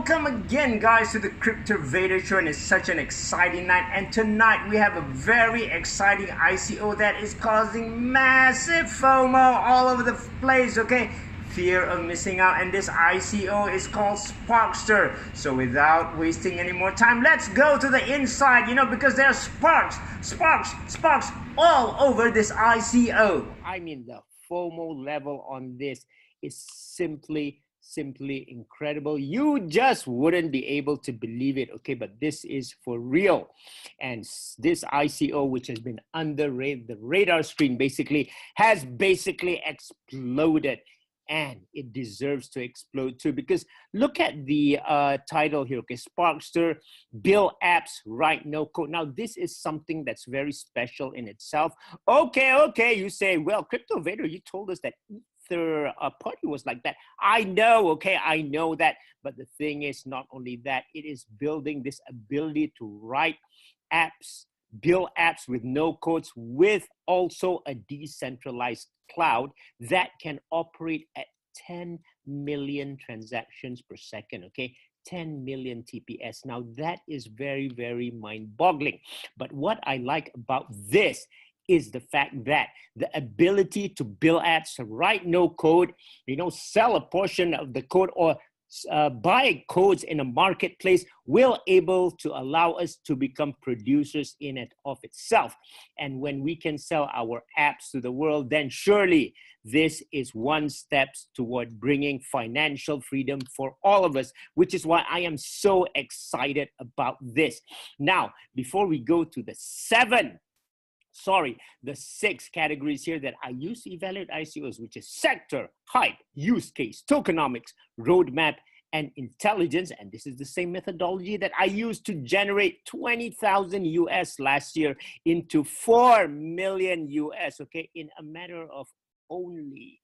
Welcome again, guys, to the Cryptovader Show, and it's such an exciting night. And tonight we have a very exciting ICO that is causing massive FOMO all over the place, okay? Fear of missing out, and this ICO is called Sparkster. So without wasting any more time, let's go to the inside, because there are sparks all over this ICO. I mean, the FOMO level on this is simply incredible. You just wouldn't be able to believe it, okay? But this is for real. And this ICO, which has been under the radar screen, has exploded. And it deserves to explode too, because look at the title here, okay? Sparkster, Bill Apps, Write No Code. Now, this is something that's very special in itself. Okay, you say, well, Cryptovader, you told us that Ether party was like that. I know, okay, I know that. But the thing is, not only that, it is building this ability to write apps, build apps with no codes, with also a decentralized cloud that can operate at 10 million transactions per second, okay? 10 million TPS. Now that is very, very mind-boggling. But what I like about this is the fact that the ability to build apps, write no code, sell a portion of the code, or buy codes in a marketplace will able to allow us to become producers in and of itself. And when we can sell our apps to the world, then surely this is one step toward bringing financial freedom for all of us, which is why I am so excited about this. Now, before we go to the six categories here that I use to evaluate ICOs, which is sector, hype, use case, tokenomics, roadmap, and intelligence. And this is the same methodology that I used to generate 20,000 US last year into 4 million US, okay, in a matter of only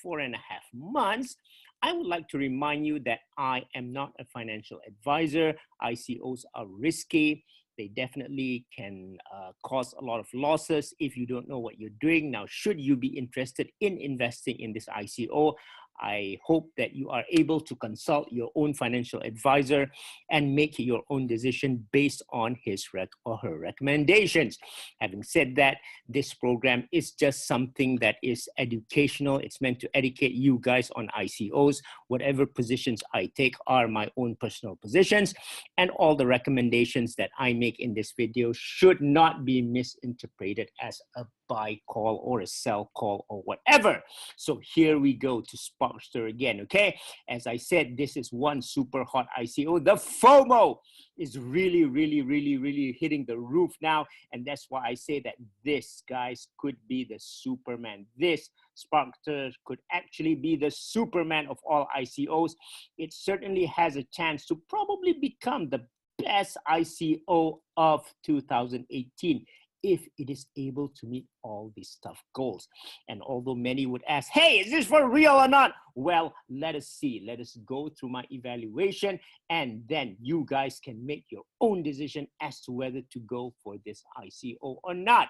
4.5 months. I would like to remind you that I am not a financial advisor. ICOs are risky. They definitely can cause a lot of losses if you don't know what you're doing. Now, should you be interested in investing in this ICO, I hope that you are able to consult your own financial advisor and make your own decision based on his or her recommendations. Having said that, this program is just something that is educational. It's meant to educate you guys on ICOs. Whatever positions I take are my own personal positions, and all the recommendations that I make in this video should not be misinterpreted as a buy call or a sell call or whatever. So here we go to Sparkster again, okay? As I said, this is one super hot ICO. The FOMO is really hitting the roof now, and that's why I say that this, guys, could be the Superman. This Sparkster could actually be the Superman of all ICOs. It certainly has a chance to probably become the best ICO of 2018 if it is able to meet all these tough goals. And although many would ask, hey, is this for real or not? Well, let us see. Let us go through my evaluation, and then you guys can make your own decision as to whether to go for this ICO or not.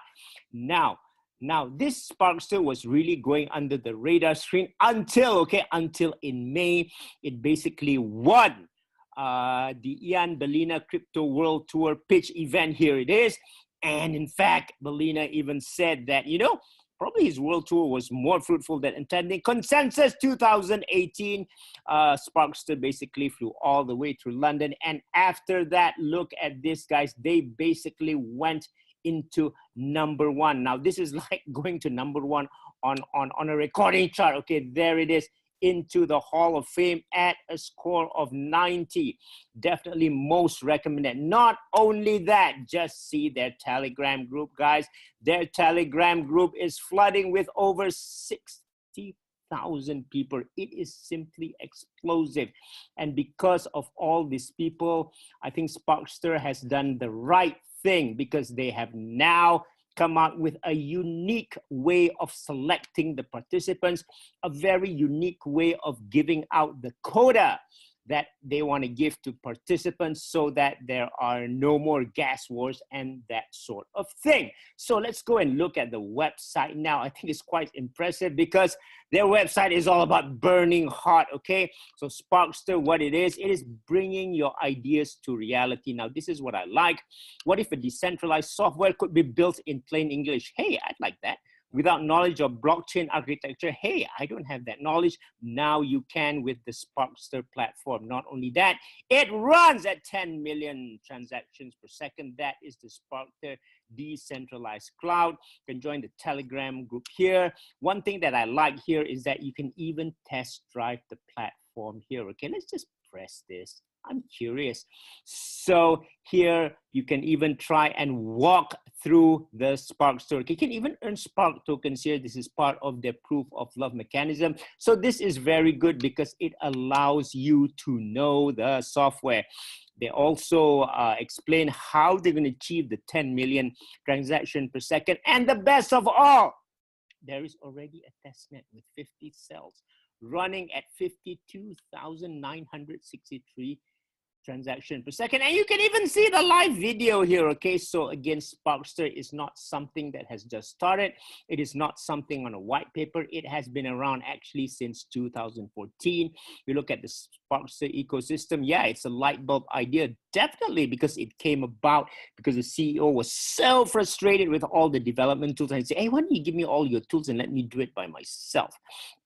Now, this Sparkster was really going under the radar screen until in May, it basically won the Ian Bellina Crypto World Tour pitch event. Here it is. And in fact, Bellina even said that, probably his world tour was more fruitful than attending Consensus 2018. Sparkster basically flew all the way through London. And after that, look at this, guys. They basically went into #1. Now, this is like going to #1 on a recording chart. Okay, there it is, into the Hall of Fame at a score of 90. Definitely most recommended. Not only that, just see their Telegram group, guys. Their Telegram group is flooding with over 60,000 people. It is simply explosive. And because of all these people, I think Sparkster has done the right thing, because they have now come out with a unique way of selecting the participants, a very unique way of giving out the quota. that they want to give to participants so that there are no more gas wars and that sort of thing. So let's go and look at the website now. I think it's quite impressive because their website is all about burning hot, okay? So Sparkster, what it is bringing your ideas to reality. Now, this is what I like. What if a decentralized software could be built in plain English? Hey, I'd like that. Without knowledge of blockchain architecture, hey, I don't have that knowledge. Now you can with the Sparkster platform. Not only that, it runs at 10 million transactions per second. That is the Sparkster decentralized cloud. You can join the Telegram group here. One thing that I like here is that you can even test drive the platform here. Okay, let's just press this. I'm curious. So here you can even try and walk through the Sparkster. You can even earn Spark tokens here. This is part of their proof of love mechanism. So this is very good because it allows you to know the software. They also explain how they're going to achieve the 10 million transactions per second. And the best of all, there is already a testnet with 50 cells running at 52,963 transactions per second. And you can even see the live video here, okay? So again, Sparkster is not something that has just started. It is not something on a white paper. It has been around actually since 2014. You look at the Sparkster ecosystem, yeah, it's a light bulb idea, definitely, because it came about because the CEO was so frustrated with all the development tools and said, hey, why don't you give me all your tools and let me do it by myself?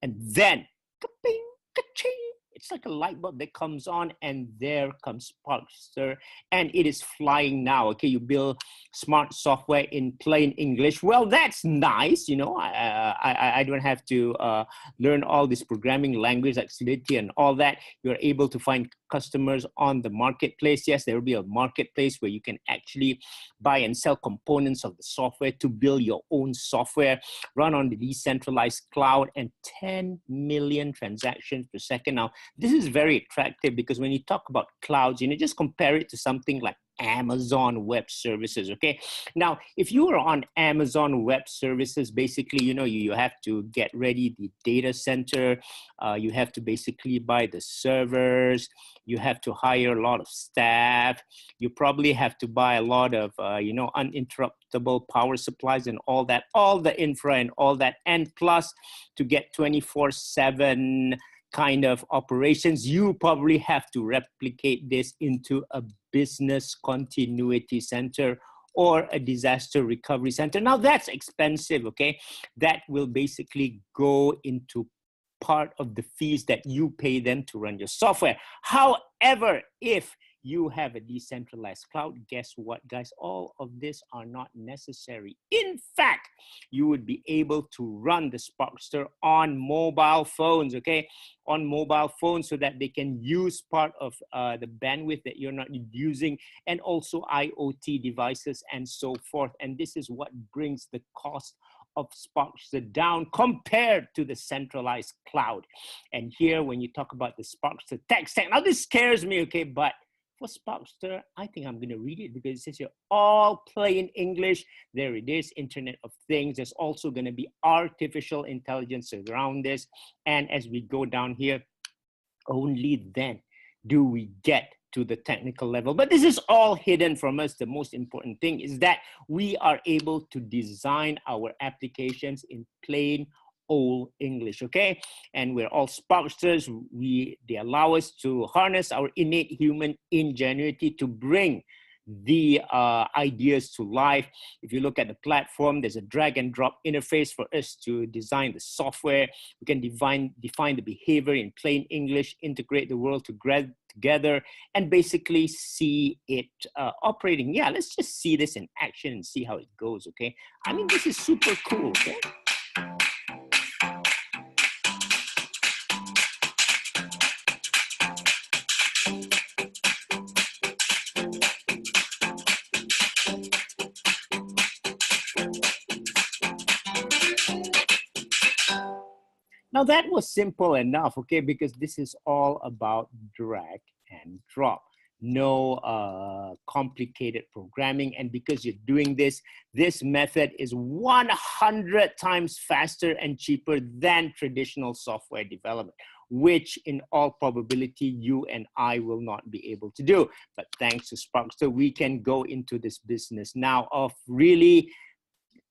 And then, ka-ping, ka-ching, it's like a light bulb that comes on, and there comes Sparkster, and it is flying now. Okay, you build smart software in plain English. Well, that's nice. You know, I don't have to learn all this programming language like Solidity and all that. You're able to find customers on the marketplace. Yes, there will be a marketplace where you can actually buy and sell components of the software to build your own software, run on the decentralized cloud, and 10 million transactions per second. Now, this is very attractive because when you talk about clouds, you know, just compare it to something like Amazon Web Services, okay? Now, if you are on Amazon Web Services, basically, you know, you have to get ready the data center, you have to basically buy the servers, you have to hire a lot of staff, you probably have to buy a lot of, you know, uninterruptible power supplies and all that, all the infra and all that, and plus to get 24/7 kind of operations, you probably have to replicate this into a business continuity center or a disaster recovery center. Now that's expensive, okay? That will basically go into part of the fees that you pay them to run your software. However, if you have a decentralized cloud, guess what, guys? All of this are not necessary. In fact, you would be able to run the Sparkster on mobile phones, okay? On mobile phones so that they can use part of the bandwidth that you're not using, and also IoT devices and so forth. And this is what brings the cost of Sparkster down compared to the centralized cloud. And here, when you talk about the Sparkster tech stack, now this scares me, okay? But for Sparkster, I think I'm going to read it because it says here, all plain English. There it is, Internet of Things. There's also going to be artificial intelligence around this. And as we go down here, only then do we get to the technical level. But this is all hidden from us. The most important thing is that we are able to design our applications in plain old English, okay? And we're all Sparksters. They allow us to harness our innate human ingenuity to bring the ideas to life. If you look at the platform, there's a drag and drop interface for us to design the software. We can define the behavior in plain English, integrate the world together, and basically see it operating. Yeah, let's just see this in action and see how it goes, okay? I mean, this is super cool, okay? Now that was simple enough, okay, because this is all about drag and drop. No complicated programming. And because you're doing this, this method is 100 times faster and cheaper than traditional software development. which in all probability you and I will not be able to do. But thanks to Sparkster, we can go into this business now of really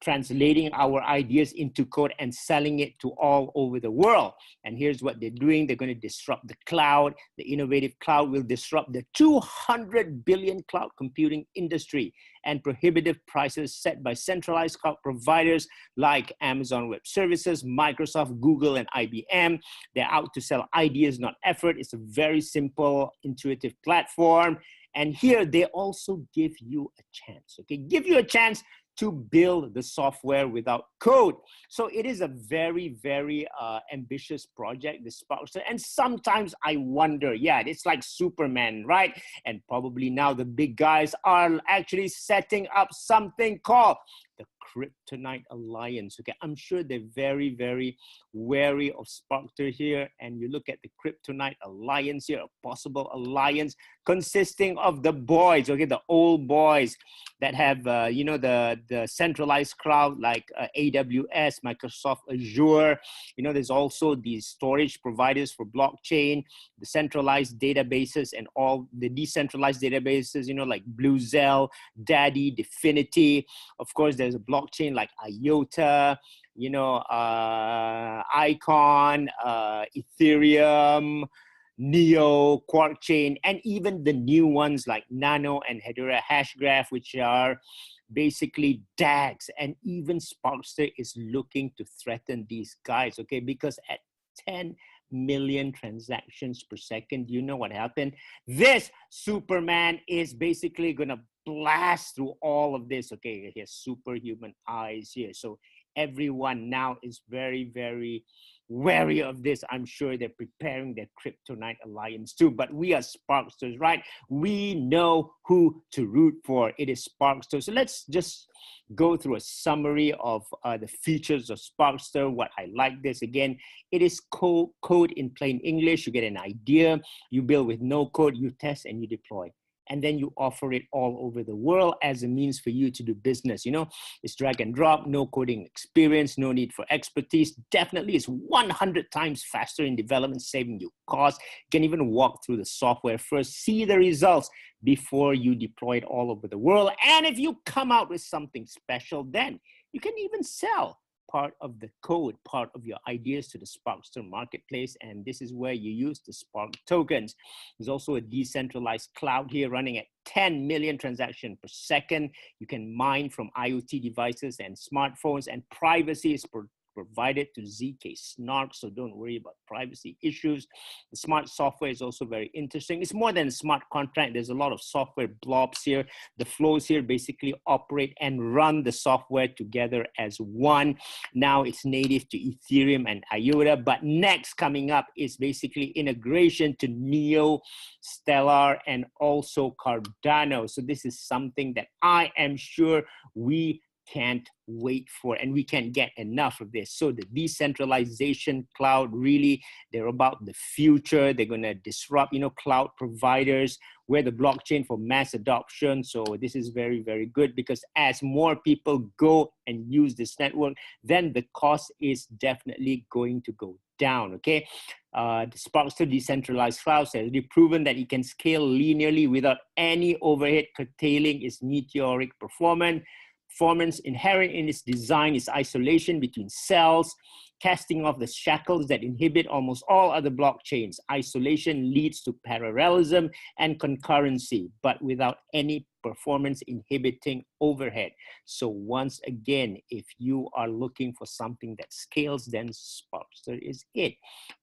translating our ideas into code and selling it to all over the world. And here's what they're doing. They're going to disrupt the cloud. The innovative cloud will disrupt the 200 billion cloud computing industry, and prohibitive prices set by centralized cloud providers like Amazon Web Services, Microsoft, Google, and IBM. They're out to sell ideas, not effort. It's a very simple, intuitive platform. And here they also give you a chance, okay? Give you a chance to build the software without code. So it is a very, very ambitious project, the Sparkster. And sometimes I wonder, yeah, it's like Superman, right? And probably now the big guys are actually setting up something called the Kryptonite Alliance. Okay, I'm sure they're very, very wary of Sparkster here. And you look at the Kryptonite Alliance here, a possible alliance consisting of the boys, okay, the old boys that have, you know, the centralized cloud like AWS, Microsoft Azure. You know, there's also these storage providers for blockchain, the centralized databases and all the decentralized databases, you know, like Bluezell, Daddy, Dfinity. Of course, there's a blockchain like IOTA, you know, Icon, Ethereum, Neo, Quark Chain, and even the new ones like Nano and Hedera Hashgraph, which are basically DAGs. And even Sparkster is looking to threaten these guys, okay? Because at 10 million transactions per second, you know what happened? This Superman is basically gonna blast through all of this, okay? He has superhuman eyes here. So everyone now is very, very wary of this. I'm sure they're preparing their Kryptonite Alliance too, but we are Sparksters, right? We know who to root for. It is Sparkster. So let's just go through a summary of the features of Sparkster. What I like this, again, it is code in plain English. You get an idea, you build with no code, you test and you deploy. And then you offer it all over the world as a means for you to do business. You know, it's drag and drop, no coding experience, no need for expertise. Definitely it's 100 times faster in development, saving you cost. You can even walk through the software first, see the results before you deploy it all over the world. And if you come out with something special, then you can even sell part of the code, part of your ideas to the Sparkster marketplace. And this is where you use the Spark tokens. There's also a decentralized cloud here running at 10 million transactions per second. You can mine from IoT devices and smartphones, and privacy is provided to ZK Snark, so don't worry about privacy issues. The smart software is also very interesting. It's more than a smart contract. There's a lot of software blobs here. The flows here basically operate and run the software together as one. Now it's native to Ethereum and IOTA, but next coming up is basically integration to Neo, Stellar, and also Cardano. So this is something that I am sure we can't wait for, and we can't get enough of this. So the decentralization cloud, really, they're about the future. They're going to disrupt, you know, cloud providers. We're the blockchain for mass adoption. So this is very, very good, because as more people go and use this network, then the cost is definitely going to go down, okay? The Sparkster decentralized cloud has already proven that it can scale linearly without any overhead, curtailing its meteoric performance. Inherent in its design is isolation between cells, casting off the shackles that inhibit almost all other blockchains. Isolation leads to parallelism and concurrency, but without any performance inhibiting overhead. So once again, if you are looking for something that scales, then Sparkster is it.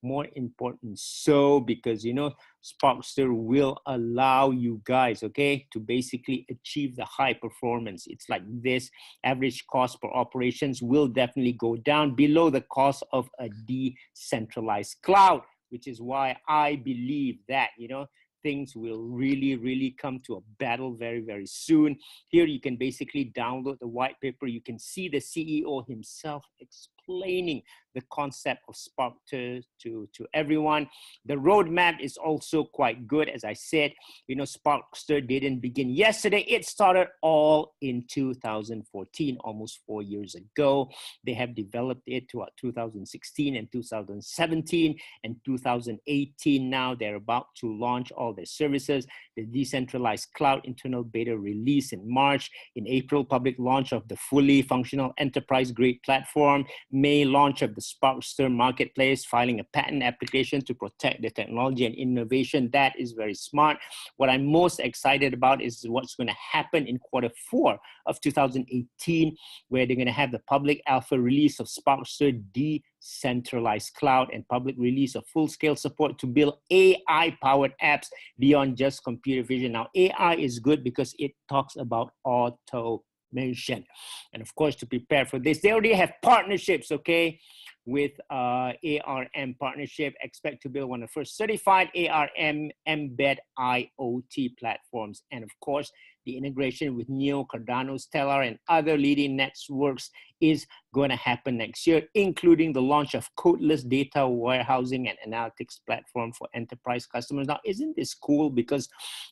More important so, because, you know, Sparkster will allow you guys, okay, to basically achieve the high performance. It's like this: average cost per operations will definitely go down below the cost of a decentralized cloud, which is why I believe that, you know, things will really, really come to a battle very, very soon. Here you can basically download the white paper. You can see the CEO himself explain explaining the concept of Sparkster to everyone. The roadmap is also quite good. As I said, you know, Sparkster didn't begin yesterday. It started all in 2014, almost 4 years ago. They have developed it throughout 2016 and 2017 and 2018. Now they're about to launch all their services. The decentralized cloud internal beta release in March. In April, public launch of the fully functional enterprise grade platform. May, launch of the Sparkster marketplace, filing a patent application to protect the technology and innovation. That is very smart. What I'm most excited about is what's going to happen in Q4 of 2018, where they're going to have the public alpha release of Sparkster decentralized cloud and public release of full-scale support to build AI-powered apps beyond just computer vision. Now, AI is good because it talks about automation. And of course, to prepare for this, they already have partnerships, okay, with ARM partnership. Expect to build one of the first certified ARM embed IoT platforms. And of course, the integration with Neo, Cardano, Stellar, and other leading networks is going to happen next year, including the launch of codeless data warehousing and analytics platform for enterprise customers. Now, isn't this cool? Because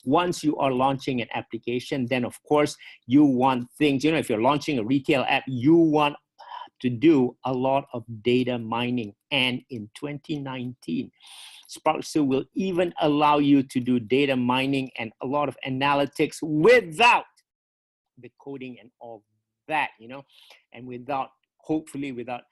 once you are launching an application, then of course you want things, you know, if you're launching a retail app, you want to do a lot of data mining. And in 2019, Sparkster will even allow you to do data mining and a lot of analytics without the coding and all that, you know, and without, hopefully without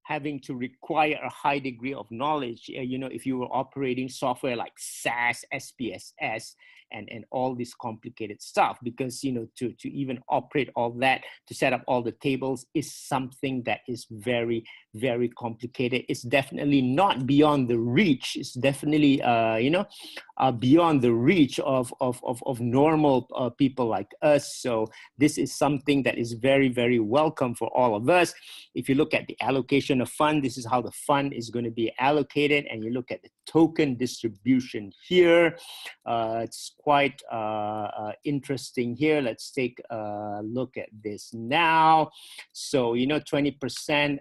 having to require a high degree of knowledge. You know, if you were operating software like SAS, SPSS, and all this complicated stuff, because, you know, to even operate all that, to set up all the tables is something that is very, very complicated. It's definitely not beyond the reach. It's definitely, you know, beyond the reach of normal people like us. So this is something that is very, very welcome for all of us. If you look at the allocation of fund, this is how the fund is going to be allocated. And you look at the token distribution here. It's quite interesting here. Let's take a look at this now. So, you know, 20%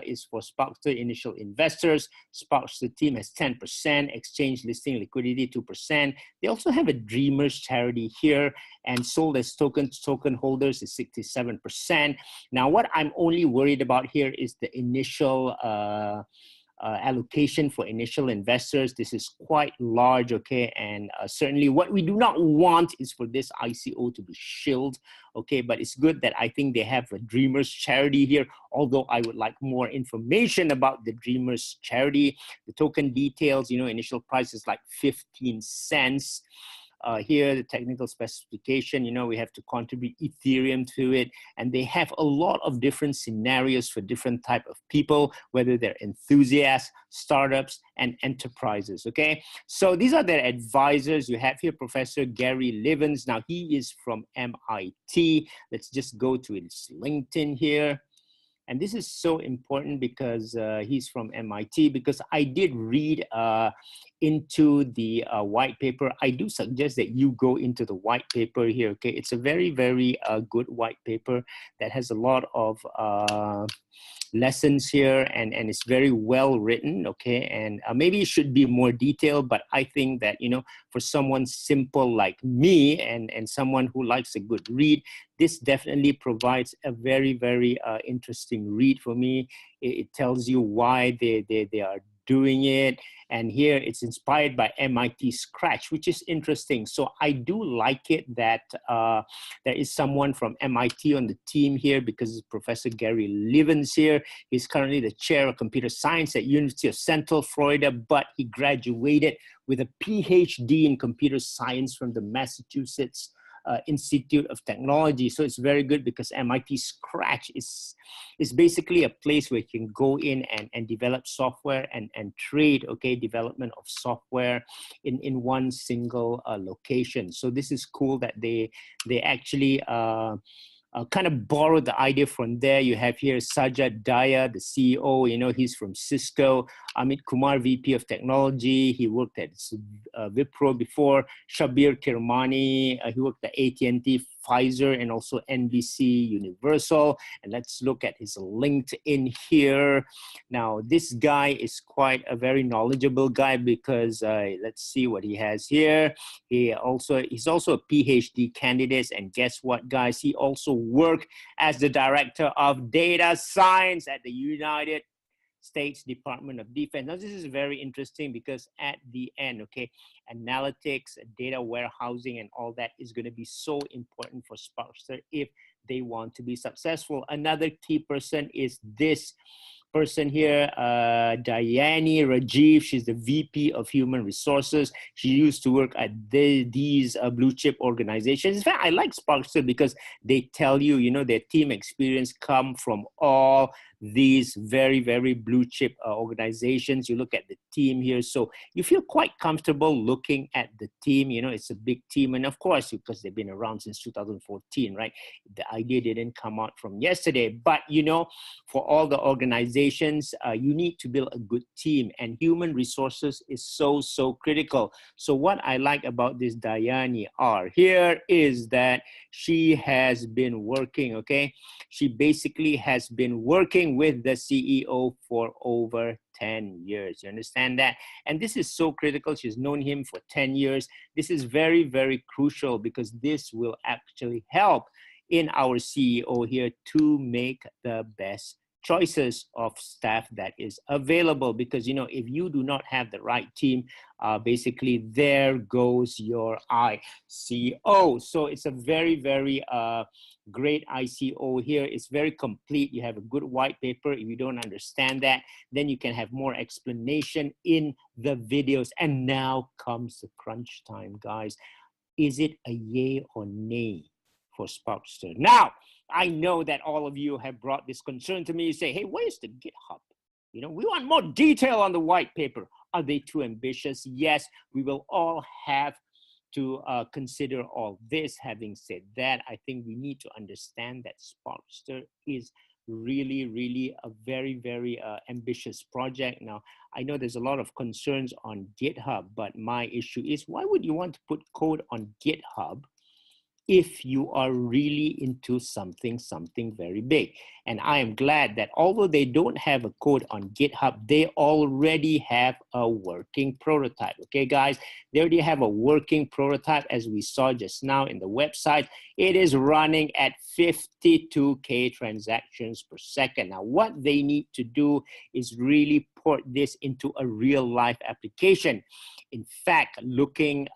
is for Sparkster initial investors. Sparkster team has 10%, exchange listing liquidity 2%. They also have a Dreamers charity here, and sold as tokens, token holders is 67%. Now, what I'm only worried about here is the initial allocation for initial investors. This is quite large, okay, and certainly what we do not want is for this ICO to be shilled, okay, but it's good that I think they have a Dreamers charity here, although I would like more information about the Dreamers charity. The token details, you know, initial price is like 15 cents. Here, the technical specification, you know, we have to contribute Ethereum to it, and they have a lot of different scenarios for different type of people, whether they're enthusiasts, startups, and enterprises, okay? So these are their advisors. You have here Professor Gary Livens. Now, he is from MIT. Let's just go to his LinkedIn here. And this is so important because he's from MIT, because I did read into the white paper. I do suggest that you go into the white paper here, okay? It's a very, very good white paper that has a lot of lessons here, and it's very well written, okay? And maybe it should be more detailed, but I think that, you know, for someone simple like me and someone who likes a good read, this definitely provides a very, very interesting read for me. It tells you why they are doing it. And here it's inspired by MIT Scratch, which is interesting. So I do like it that there is someone from MIT on the team here, because it's Professor Gary Livens here. He's currently the chair of computer science at University of Central Florida, but he graduated with a PhD in computer science from the Massachusetts Institute of Technology. So it's very good because MIT Scratch is basically a place where you can go in and develop software and trade, okay, development of software in one single location. So this is cool that they actually kind of borrowed the idea from there. You have here Sajad Daya, the CEO, you know, he's from Cisco. Amit Kumar, VP of Technology. He worked at Wipro before. Shabir Kirmani, he worked at AT&T. Pfizer and also NBC Universal. And let's look at his LinkedIn here. Now, this guy is quite a very knowledgeable guy because let's see what he has here. He's also a PhD candidate, and guess what, guys? He also worked as the director of data science at the United States Department of Defense. Now, this is very interesting because at the end, okay, analytics, data warehousing, and all that is going to be so important for Sparkster if they want to be successful. Another key person is this person here, Dayani Rajiv. She's the VP of Human Resources. She used to work at these blue chip organizations. In fact, I like Sparkster because they tell you, you know, their team experience come from all these very, very blue chip organizations. You look at the team here, so you feel quite comfortable looking at the team. You know, it's a big team, and of course, because they've been around since 2014, right? The idea didn't come out from yesterday, but you know, for all the organizations, you need to build a good team, and human resources is so critical. So what I like about this Dayani R here is that she has been working, okay? She basically has been working with the CEO for over 10 years. You understand that? And this is so critical. She's known him for 10 years. This is very, very crucial because this will actually help in our CEO here to make the best choices of staff that is available. Because, you know, if you do not have the right team, basically there goes your ICO. So it's a very, very great ICO here. It's very complete. You have a good white paper. If you don't understand that, then you can have more explanation in the videos. And now comes the crunch time, guys. Is it a yay or nay for Sparkster? Now, I know that all of you have brought this concern to me. You say, hey, where's the GitHub? You know, we want more detail on the white paper. Are they too ambitious? Yes, we will all have to consider all this. Having said that, I think we need to understand that Sparkster is really, really a very, very ambitious project. Now, I know there's a lot of concerns on GitHub, but my issue is, why would you want to put code on GitHub if you are really into something very big? And I am glad that although they don't have a code on GitHub, they already have a working prototype. Okay, guys, they already have a working prototype, as we saw just now in the website. It is running at 52K transactions per second. Now, what they need to do is really port this into a real life application. In fact, looking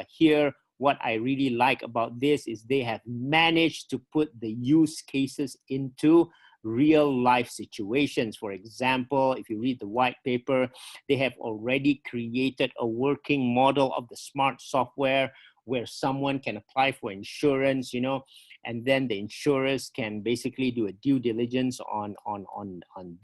here, what I really like about this is they have managed to put the use cases into real life situations. For example, if you read the white paper, they have already created a working model of the smart software where someone can apply for insurance, you know, and then the insurers can basically do a due diligence on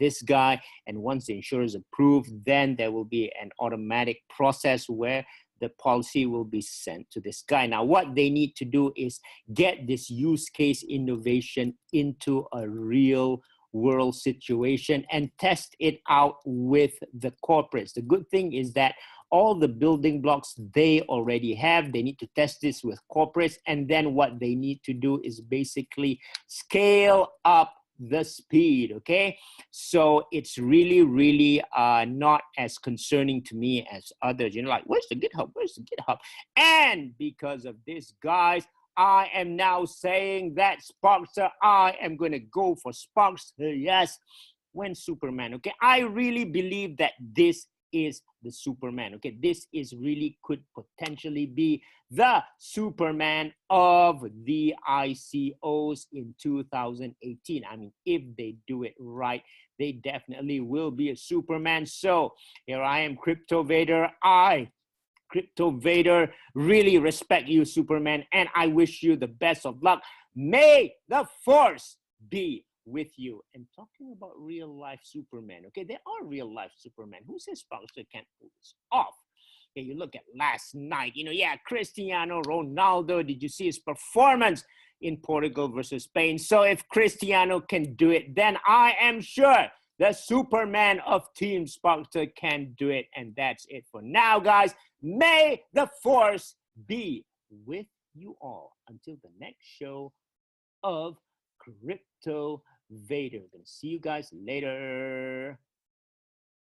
this guy. And once the insurers approve, then there will be an automatic process where the policy will be sent to this guy. Now, what they need to do is get this use case innovation into a real world situation and test it out with the corporates. The good thing is that all the building blocks they already have. They need to test this with corporates, and then what they need to do is basically scale up the speed. Okay, so it's really, really not as concerning to me as others. You know, like, where's the GitHub? Where's the GitHub? And because of this, guys, I am now saying that Sparkster, I am going to go for Sparkster, yes, when Superman. Okay, I really believe that this is the Superman. Okay, this is really could potentially be the Superman of the ICOs in 2018. I mean, if they do it right, they definitely will be a Superman. So here I am, Crypto Vader. Crypto Vader, really respect you, Superman, and I wish you the best of luck. May the force be with you. And talking about real life Superman, okay, there are real life Superman. Who says Sparkster can't pull this off? Okay, you look at last night, you know, yeah, Cristiano Ronaldo, did you see his performance in Portugal versus Spain? So if Cristiano can do it, then I am sure the Superman of Team Sparkster can do it. And that's it for now, guys. May the force be with you all until the next show of Crypto Vader. Gonna see you guys later.